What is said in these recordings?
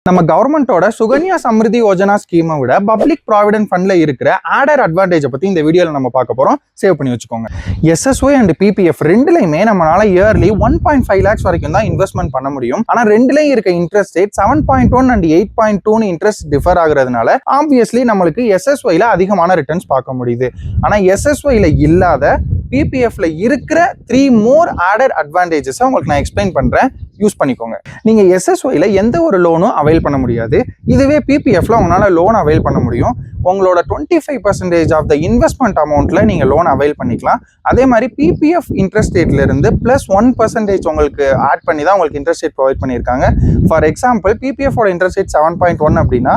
நம்ம கவர்மெண்டோட சுகன்யா சம்ரிதி யோஜனா ஸ்கீமை விட பப்ளிக் ப்ராவிடென்ட் ஃபண்ட்ல இருக்கிற ஆடர் அட்வான்டேஜை பத்தி இந்த வீடியோல நம்ம பார்க்க போறோம். சேவ் பண்ணி வச்சுக்கோங்க. எஸ்எஸ்ஒய் அண்ட் பிபிஎஃப் ரெண்டுலையுமே நம்மளால இயர்லி 1.5 lakhs வரைக்கும் தான் இன்வெஸ்ட்மெண்ட் பண்ண முடியும். ஆனா ரெண்டுலையும் இருக்க interest rate 7.1 and 8.2 interest differ ஆகுறதுனால ஆப்வியஸ்லி நம்மளுக்கு எஸ்எஸ்ஒய்ல அதிகமான ரிட்டர்ன்ஸ் பார்க்க முடியுது. ஆனா எஸ்எஸ்ஒய்ல இல்லாத பிபிஎஃப்ல இருக்கிற 3 more added advantages உங்களுக்கு நான் எக்ஸ்பிளைன் பண்றேன். யூஸ் பண்ணிக்கோங்க. நீங்க எஸ்எஸ்ஒய்ல எந்த ஒரு லோனும் அவைல் பண்ண முடியாது. இதுவே பிபிஎஃப்ல உங்களால லோன் அவைல் பண்ண முடியும். உங்களோட 25% ஆஃப் த இன்வெஸ்ட்மெண்ட் அமௌண்ட்ல நீங்க லோன் அவைல் பண்ணிக்கலாம். அதே மாதிரி பிபிஎஃப் இன்ட்ரெஸ்ட் ரேட்ல இருந்து +1% உங்களுக்கு ஆட் பண்ணி தான் உங்களுக்கு இன்ட்ரெஸ்ட் ரேட் ப்ரொவைட் பண்ணியிருக்காங்க. ஃபார் எக்ஸாம்பிள் பிபிஎஃப் ஓட இன்ட்ரெஸ்ட் ரேட் 7.1 அப்படின்னா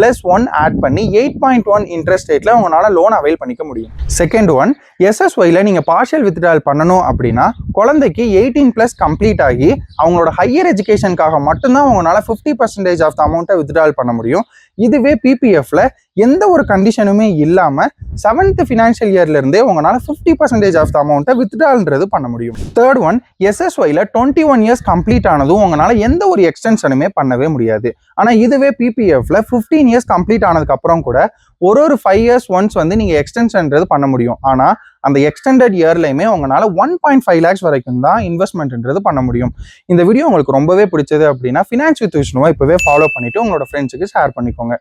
+1 ஆட் பண்ணி 8.1 இன்ட்ரெஸ்ட் ரேட்ல உங்களால லோன் அவைல் பண்ணிக்க முடியும். செகண்ட் ஒன், எஸ்எஸ்ஒய்ல நீங்க பார்ஷியல் வித்ட்ரால் பண்ணணும் அப்படின்னா குழந்தைக்கு 18+ கம்ப்ளீட் ஆகி அவங்களோட ஹையர் எஜுகேஷனுக்காக மட்டும்தான் உங்களால 50% ஆஃப் த அமௌண்ட்டை வித்ட்ரால் பண்ண முடியும். இதுவே பிபிஎஃப்ல எந்த ஒரு கண்டிஷனுமே இல்லாம 7th ஃபினான்ஷியல் இயர்ல இருந்தே உங்களால 50% ஆஃப் த அமௌண்ட்டை வித்ட்ரால்ன்றது பண்ண முடியும். தேர்ட் ஒன், எஸ்எஸ்ஒய்ல 21 இயர்ஸ் கம்ப்ளீட் ஆனதும் உங்களால எந்த ஒரு எக்ஸ்டென்ஷனுமே பண்ணவே முடியாது. ஆனா இதுவே பிபிஎஃப்ல 15 இயர்ஸ் கம்ப்ளீட் ஆனதுக்கு அப்புறம் கூட ஒரு 5 years ஒன்ஸ் வந்து நீங்க எக்ஸ்டென்ஷன்றது பண்ண முடியும். ஆனா அந்த எக்ஸ்டெண்டட் இயர்லையுமே உங்களால 1.5 lakhs வரைக்கும் தான் இன்வெஸ்ட்மெண்ட்ன்றது பண்ண முடியும். இந்த வீடியோ உங்களுக்கு ரொம்பவே பிடிச்சது அப்படின்னா ஃபினான்ஸ் வித் விஷ்ணுவை இப்பவே ஃபாலோ பண்ணிட்டு உங்களோட ஃப்ரெண்ட்ஸுக்கு ஷேர் பண்ணிக்கோங்க.